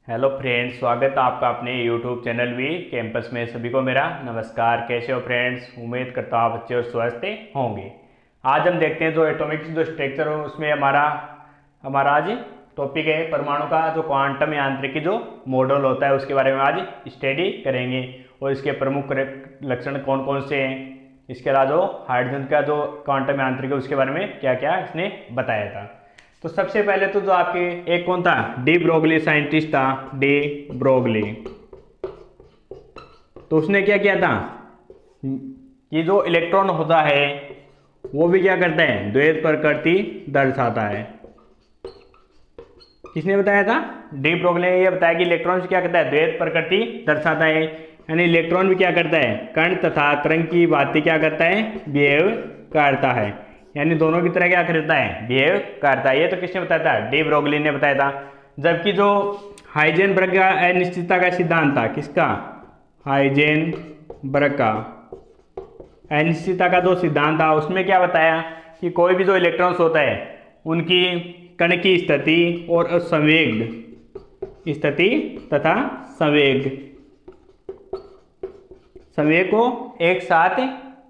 Hello friends, स्वागत है आपका अपने यूट्यूब चैनल वी कैंपस में। सभी को मेरा नमस्कार। कैसे हो फ्रेंड्स? उम्मीद करता हूँ आप अच्छे और स्वस्थ होंगे। आज हम देखते हैं जो एटॉमिक जो स्ट्रक्चर हो उसमें हमारा हमारा आज टॉपिक है परमाणु का जो क्वांटम यांत्रिकी जो मॉडल होता है उसके बारे में आज स्टडी करेंगे और इसके प्रमुख लक्षण कौन कौन से हैं। इसके अलावा जो हाइड्रोजन का जो क्वांटम यांत्रिकी उसके बारे में क्या क्या इसने बताया था। तो सबसे पहले तो जो आपके एक कौन था, डी ब्रोगली साइंटिस्ट था, डी ब्रोगली। तो उसने क्या किया था कि जो इलेक्ट्रॉन होता है वो भी क्या करता है, द्वैत प्रकृति दर्शाता है। किसने बताया था? डी ब्रोगली ने ये बताया कि इलेक्ट्रॉन क्या करता है, द्वैत प्रकृति दर्शाता है। यानी इलेक्ट्रॉन भी क्या करता है, कण तथा तरंग की भांति क्या करता है, बिहेव करता है। यानी दोनों की तरह क्या करता है, बिहेव करता है। ये तो किसने बताया था? डी ब्रोगली ने बताया था। जबकि जो हाइजेनबर्ग का अनिश्चितता का सिद्धांत था, किसका? हाइजेनबर्ग का अनिश्चितता का जो सिद्धांत था उसमें क्या बताया कि कोई भी जो इलेक्ट्रॉन्स होता है उनकी कण की स्थिति और संवेग, स्थिति तथा संवेग को एक साथ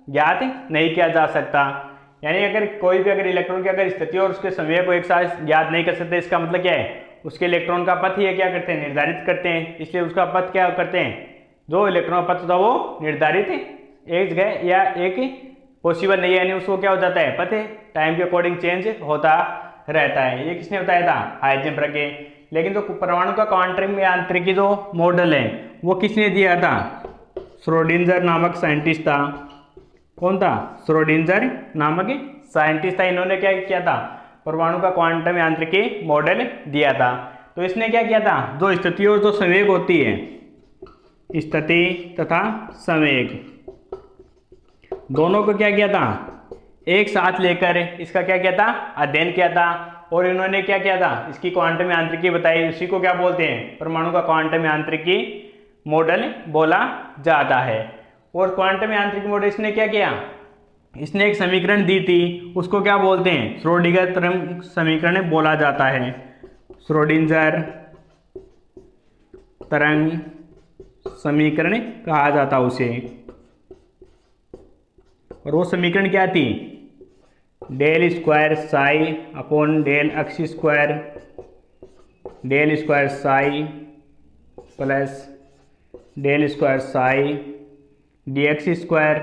ज्ञात नहीं किया जा सकता। यानी अगर कोई भी इलेक्ट्रॉन की अगर स्थिति और उसके संवेग को एक साथ ज्ञात नहीं कर सकते, इसका मतलब क्या है, उसके इलेक्ट्रॉन का पथ ये क्या करते हैं, निर्धारित करते हैं। इसलिए उसका पथ क्या करते हैं, जो इलेक्ट्रॉन पथ था वो निर्धारित एक जगह या एक पॉसिबल नहीं है। यानी उसको क्या हो जाता है, पथ टाइम के अकॉर्डिंग चेंज होता रहता है। ये किसने बताया था? हाइजेनबर्ग के। लेकिन जो परमाणु का क्वांटम यांत्रिकी जो मॉडल है वो किसने दिया था? श्रोडिंगर नामक साइंटिस्ट था। कौन था? श्रोडिंगर नामक साइंटिस्ट था। इन्होंने क्या किया था, परमाणु का क्वांटम यांत्रिकी मॉडल दिया था। तो इसने क्या किया था, जो स्थिति और जो संवेग होती है, स्थिति तथा संवेग दोनों को क्या किया था, एक साथ लेकर इसका क्या किया था, अध्ययन किया था। और इन्होंने क्या किया था, इसकी क्वांटम यांत्रिकी बताई। उसी को क्या बोलते हैं, परमाणु का क्वांटम यांत्रिकी मॉडल बोला जाता है। और क्वांटम यांत्रिकी मॉडल इसने क्या किया, इसने एक समीकरण दी थी, उसको क्या बोलते हैं, श्रोडिंगर तरंग समीकरण बोला जाता है। श्रोडिंगर तरंग समीकरण कहा जाता उसे। और वो समीकरण क्या थी, del square psi upon del x square, del square psi plus del square psi d x square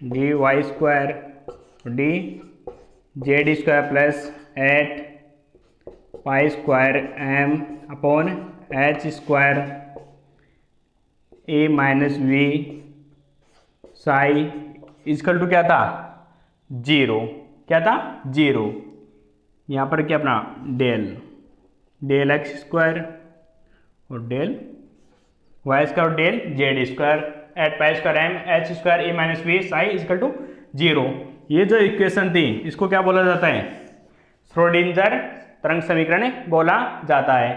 d y square d z square plus 8 pi square m upon h square E minus V psi equal to क्या था, 0। क्या था? 0। यहाँ पर क्या अपना del x square और del y square और del z square eight pi square m h square E minus V psi equal to 0। ये जो इक्वेशन थी इसको क्या बोला जाता है, श्रोडिंगर तरंग समीकरण बोला जाता है।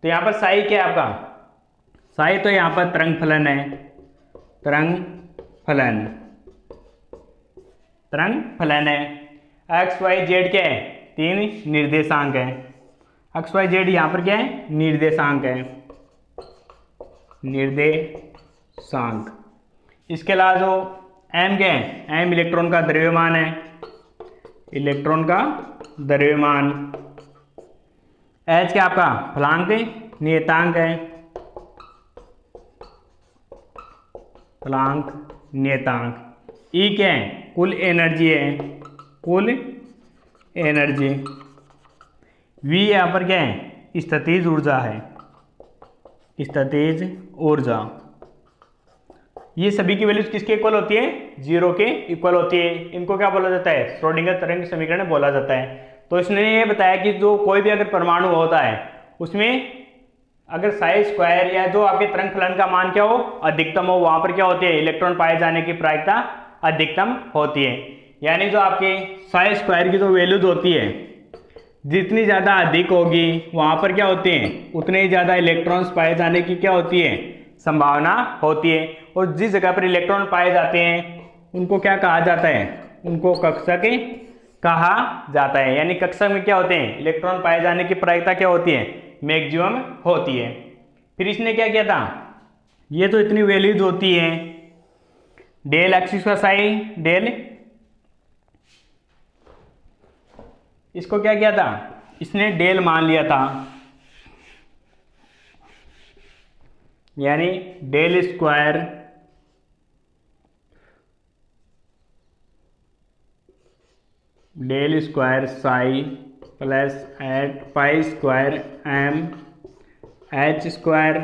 तो यहाँ पर साई क्या है आपका, साई तो यहाँ पर तरंग फलन है, तरंग फलन है। एक्स वाई जेड क्या है, 3 निर्देशांक है। एक्स वाई जेड यहाँ पर क्या है, निर्देशांक है, निर्देशांक। इसके अलावा जो एम क्या है, एम इलेक्ट्रॉन का द्रव्यमान है, इलेक्ट्रॉन का द्रव्यमान। एच क्या आपका फलांक नियतांक है, फलांक नियतांक। ई क्या है, कुल एनर्जी है, कुल एनर्जी। वी यहाँ पर क्या है, स्थितिज ऊर्जा है, स्थितिज ऊर्जा। ये सभी की वैल्यूज किसके इक्वल होती है, 0 के इक्वल होती है। इनको क्या बोला जाता है, श्रोडिंगर तरंग समीकरण बोला जाता है। तो इसने ये बताया कि जो कोई भी अगर परमाणु होता है उसमें अगर साई स्क्वायर या जो आपके तरंग फलन का मान क्या हो, अधिकतम हो, वहां पर क्या होती है, इलेक्ट्रॉन पाए जाने की प्रायिकता अधिकतम होती है। यानी जो आपके साई स्क्वायर की जो वैल्यूज होती है, जितनी ज़्यादा अधिक होगी वहां पर क्या होते हैं, उतने ही ज़्यादा इलेक्ट्रॉन्स पाए जाने की क्या होती है, संभावना होती है। और जिस जगह पर इलेक्ट्रॉन पाए जाते हैं उनको क्या कहा जाता है, उनको कक्षक कहा जाता है। यानी कक्षा में क्या होते हैं, इलेक्ट्रॉन पाए जाने की प्रायिकता क्या होती है, मैक्सिमम होती है। फिर इसने क्या किया था, ये तो इतनी वैल्यूज होती है, del x square psi del, इसको क्या किया था, इसने डेल मान लिया था, यानी del square psi plus eight pi square m h square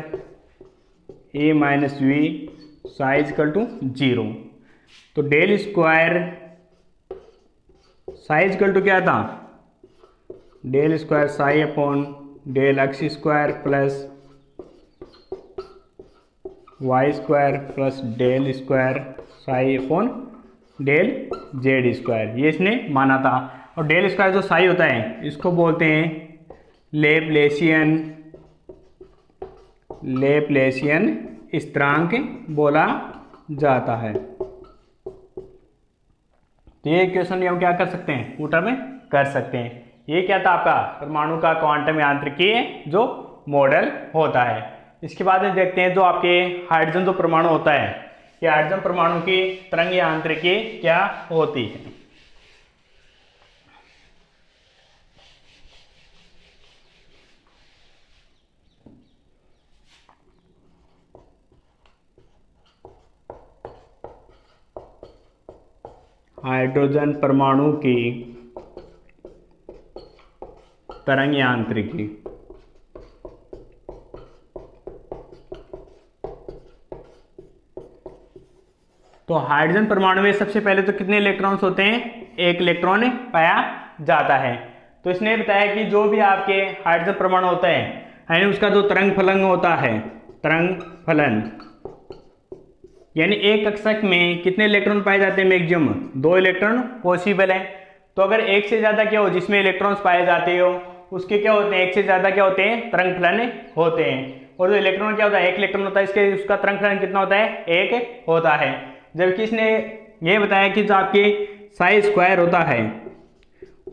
E minus V psi equal to 0। तो del square psi equal to क्या था, del square psi upon del x square plus y square plus del square psi upon del z square, ये इसने माना था। और del square जो साई होता है इसको बोलते हैं लेप्लेसियन स्थिरांक बोला जाता है। तो ये क्वेश्चन हम क्या कर सकते हैं, पुटअप में कर सकते हैं। ये क्या था आपका परमाणु का क्वांटम यांत्रिकी जो मॉडल होता है। इसके बाद देखते हैं जो आपके हाइड्रोजन जो परमाणु होता है, ये हाइड्रोजन परमाणु की तरंग यांत्रिकी क्या होती है। हाइड्रोजन परमाणु की तरंग यांत्रिकी। तो हाइड्रोजन परमाणु में सबसे पहले तो कितने इलेक्ट्रॉन्स होते हैं, एक इलेक्ट्रॉन पाया जाता है। तो इसने बताया कि जो भी आपके हाइड्रोजन परमाणु होता है यानी उसका जो तरंग फलन होता है, तरंग फलन यानी एक कक्षक में कितने इलेक्ट्रॉन पाए जाते हैं, मैक्सिमम 2 इलेक्ट्रॉन पॉसिबल है। तो अगर एक से ज्यादा क्या हो जिसमें इलेक्ट्रॉन्स पाए जाते हो उसके क्या होते हैं, एक से ज्यादा क्या होते हैं, तरंग फलन होते हैं। और जो इलेक्ट्रॉन क्या होता है, एक इलेक्ट्रॉन होता है, इसके उसका तरंग फलन कितना होता है, 1 होता है। जबकि इसने ये बताया कि जो आपके साई स्क्वायर होता है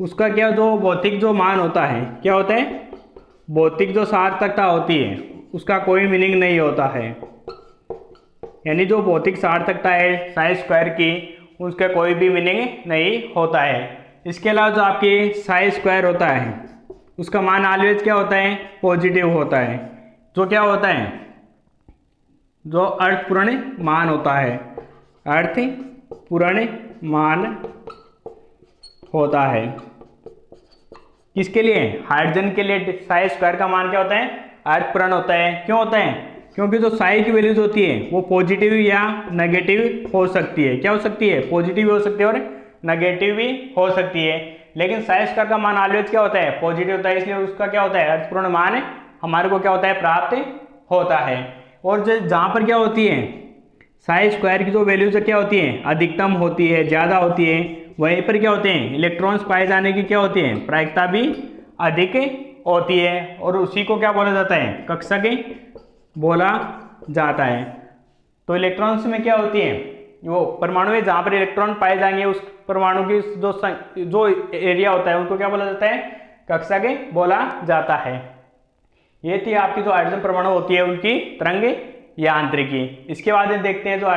उसका क्या जो भौतिक जो मान होता है, क्या होता है, भौतिक जो सार्थकता होती है उसका कोई मीनिंग नहीं होता है। यानी जो भौतिक सार्थकता है साई स्क्वायर की उसका कोई भी मीनिंग नहीं होता है। इसके अलावा जो आपके साई स्क्वायर होता है उसका मान ऑलवेज क्या होता है, पॉजिटिव होता है। जो क्या होता है, जो अर्थपूर्ण मान होता है, अर्थपूर्ण मान होता है। किसके लिए, हाइड्रोजन के लिए साई स्क्वायर का मान क्या होता है, अर्थपूर्ण होता है। क्यों होता है, क्योंकि जो साई की वैल्यूज होती है वो पॉजिटिव या नेगेटिव हो सकती है। क्या हो सकती है, पॉजिटिव भी हो सकती है और नेगेटिव भी हो सकती है। लेकिन साई स्क्वायर का मान ऑलवेज क्या होता है, पॉजिटिव होता है, इसलिए उसका क्या होता है, अर्थपूर्ण मान हमारे को क्या होता है, प्राप्त होता है। और जो जहाँ पर क्या होती है साई स्क्वायर की जो वैल्यूज क्या होती है, अधिकतम होती है, ज़्यादा होती है, वहीं पर क्या होते हैं, इलेक्ट्रॉन्स पाए जाने की क्या होती है, प्रायिकता भी अधिक होती है। और उसी को क्या बोला जाता है, कक्षक बोला जाता है। तो इलेक्ट्रॉन्स में क्या होती है, वो परमाणु है जहाँ पर इलेक्ट्रॉन पाए जाएंगे उस परमाणु की जो एरिया होता है उनको क्या बोला जाता है, कक्षक बोला जाता है। ये थी आपकी जो हाइड्रोजन परमाणु होती है उनकी तरंग यांत्रिकी। इसके बाद देखते हैं जो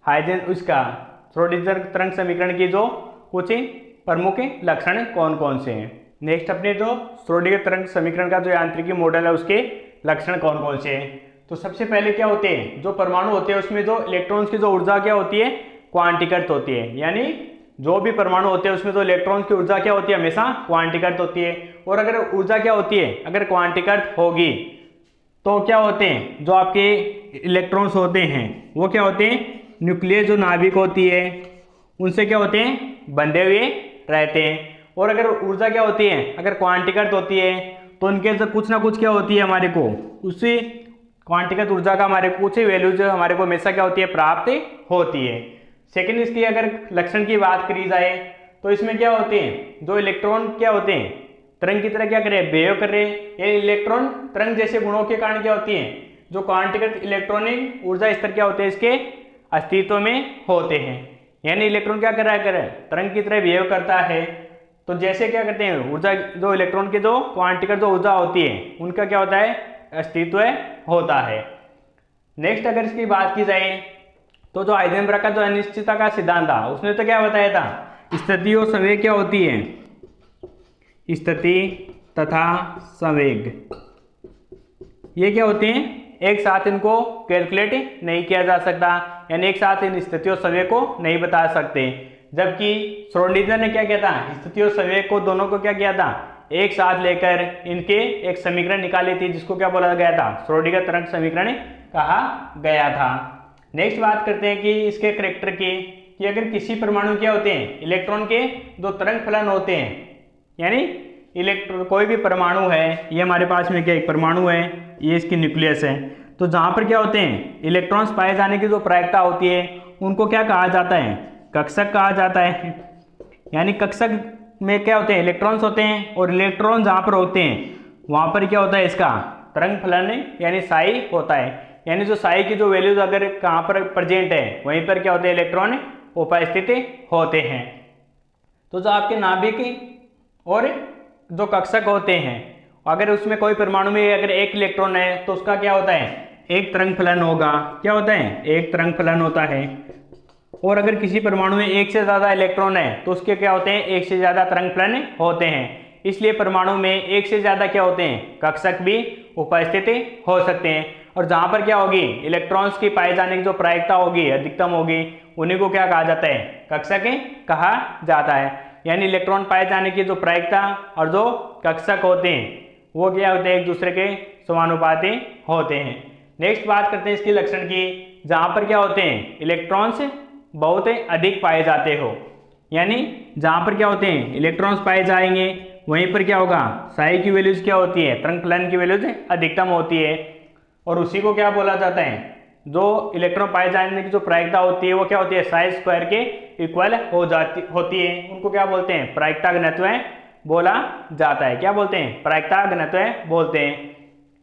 हाइड्रोजन उसका श्रोडिंगर तरंग समीकरण की जो कुछ प्रमुख लक्षण कौन कौन से हैं। नेक्स्ट अपने जो श्रोडिंगर तरंग समीकरण का जो यांत्रिकी मॉडल है उसके लक्षण कौन कौन से हैं। तो सबसे पहले क्या होते हैं, जो परमाणु होते हैं उसमें जो इलेक्ट्रॉन्स की जो ऊर्जा क्या होती है, क्वांटीकृत होती है। यानी जो भी परमाणु होते हैं उसमें जो इलेक्ट्रॉन्स की ऊर्जा क्या होती है, हमेशा क्वांटीकृत होती है। और अगर ऊर्जा क्या होती है, अगर क्वांटीकृत होगी तो क्या होते हैं, जो आपके इलेक्ट्रॉन्स होते हैं वो क्या होते हैं, न्यूक्लियस जो नाभिक होती है उनसे क्या होते हैं, बंधे हुए रहते हैं। और अगर ऊर्जा क्या होती है, अगर क्वांटीकृत होती है तो उनके अंदर कुछ ना कुछ क्या होती है, हमारे को उसी क्वांटीकृत ऊर्जा का हमारे कुछ वैल्यूज हमारे को हमेशा क्या होती है, प्राप्त होती है। सेकेंड, इसकी अगर लक्षण की बात करी जाए तो इसमें क्या होते हैं, जो इलेक्ट्रॉन क्या होते हैं तरंग की तरह क्या कर रहे हैं, बिहेव कर रहे हैं। ये इलेक्ट्रॉन तरंग जैसे गुणों के कारण क्या होती है, जो क्वांटीकृत इलेक्ट्रॉनिक ऊर्जा स्तर क्या होते हैं इसके अस्तित्व में होते हैं। यानी इलेक्ट्रॉन क्या कर रहा है, तरंग की तरह बिहेव करता है। तो जैसे क्या करते हैं, ऊर्जा जो इलेक्ट्रॉन की जो क्वांटिकल जो ऊर्जा होती है उनका क्या होता है, अस्तित्व होता है। नेक्स्ट अगर इसकी बात की जाए तो जो हाइजेनबर्ग का जो अनिश्चितता का सिद्धांत था उसने तो क्या बताया था, स्थिति और संवेग क्या होती है, स्थिति तथा संवेग ये क्या होते हैं, एक साथ इनको कैलकुलेट नहीं किया जा सकता, यानी एक साथ इन स्थिति और संवेग को नहीं बता सकते। जबकि श्रोडिंगर ने क्या किया था, स्थिति और संवेग को दोनों को क्या किया था, एक साथ लेकर इनके एक समीकरण निकाली थी जिसको क्या बोला गया था, श्रोडिंगर तरंग समीकरण कहा गया था। नेक्स्ट बात करते हैं कि इसके करैक्टर की, कि अगर किसी परमाणु क्या होते हैं, इलेक्ट्रॉन के दो तरंग फलन होते हैं, यानी इलेक्ट्रॉन कोई भी परमाणु है, ये हमारे पास में क्या एक परमाणु है, ये इसकी न्यूक्लियस है, तो जहाँ पर क्या होते हैं इलेक्ट्रॉन्स पाए जाने की जो प्रायिकता होती है उनको क्या कहा जाता है, कक्षक कहा जाता है। यानी कक्षक में क्या होते हैं, इलेक्ट्रॉन्स होते हैं, और इलेक्ट्रॉन जहाँ पर होते हैं वहाँ पर क्या होता है, इसका तरंग फलन यानी साई होता है। यानी जो साई की जो वैल्यूज अगर कहाँ पर प्रेजेंट है वहीं पर क्या होते हैं, इलेक्ट्रॉन उपस्थित होते हैं। तो जो आपके नाभिक और जो कक्षक होते हैं, अगर उसमें कोई परमाणु में अगर एक इलेक्ट्रॉन है तो उसका क्या होता है, एक तरंग फलन होगा, क्या होता है, एक तरंग फलन होता है। और अगर किसी परमाणु में एक से ज़्यादा इलेक्ट्रॉन है तो उसके क्या होते हैं, एक से ज़्यादा तरंग फलन होते हैं। इसलिए परमाणु में एक से ज़्यादा क्या होते हैं, कक्षक भी उपस्थित हो सकते हैं। और जहाँ पर क्या होगी, इलेक्ट्रॉन्स की पाए जाने की जो प्रायिकता होगी अधिकतम होगी, उन्हीं को क्या कहा जाता है, कक्षक कहा जाता है। यानी इलेक्ट्रॉन पाए जाने की जो प्रायिकता और जो कक्षक होते हैं वो क्या होते हैं, एक दूसरे के समानुपाती होते हैं। नेक्स्ट बात करते हैं इसकी लक्षण की, जहाँ पर क्या होते हैं इलेक्ट्रॉन्स बहुत अधिक पाए जाते हो, यानी जहाँ पर क्या होते हैं इलेक्ट्रॉन्स पाए जाएंगे वहीं पर क्या होगा, साई की वैल्यूज क्या होती है, तरंग फलन की वैल्यूज अधिकतम होती है। और उसी को क्या बोला जाता है, जो इलेक्ट्रॉन पाए जाने की जो प्रायिकता होती है वो क्या होती है, साई स्क्वायर के इक्वल होती है। उनको क्या बोलते हैं, प्रायिकता घनत्व बोला जाता है। क्या बोलते हैं, प्रायिकता घनत्व बोलते हैं।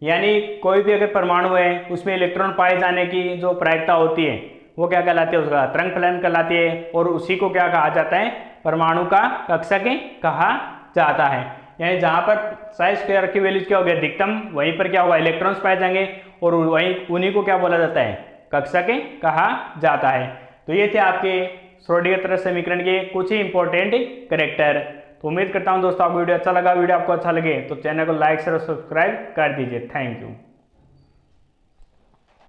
यानी कोई भी अगर परमाणु है उसमें इलेक्ट्रॉन पाए जाने की जो प्रायिकता होती है वो क्या कहलाती है, उसका तरंग फलन कहलाती है। और उसी को क्या कहा जाता है, परमाणु का कक्षक कहा जाता है। यानी जहाँ पर साई स्क्वायर की वैल्यूज क्या होगी, अधिकतम, वहीं पर क्या होगा, इलेक्ट्रॉन्स पाए जाएंगे और वहीं उन्हीं को क्या बोला जाता है, कक्षक कहा जाता है। तो ये थे आपके श्रोडिंगर तरंग समीकरण के कुछ ही इंपॉर्टेंट कैरेक्टर। तो उम्मीद करता हूँ दोस्तों आपको वीडियो अच्छा लगा। वीडियो आपको अच्छा लगे तो चैनल को लाइक शेयर और सब्सक्राइब कर दीजिए। Thank you.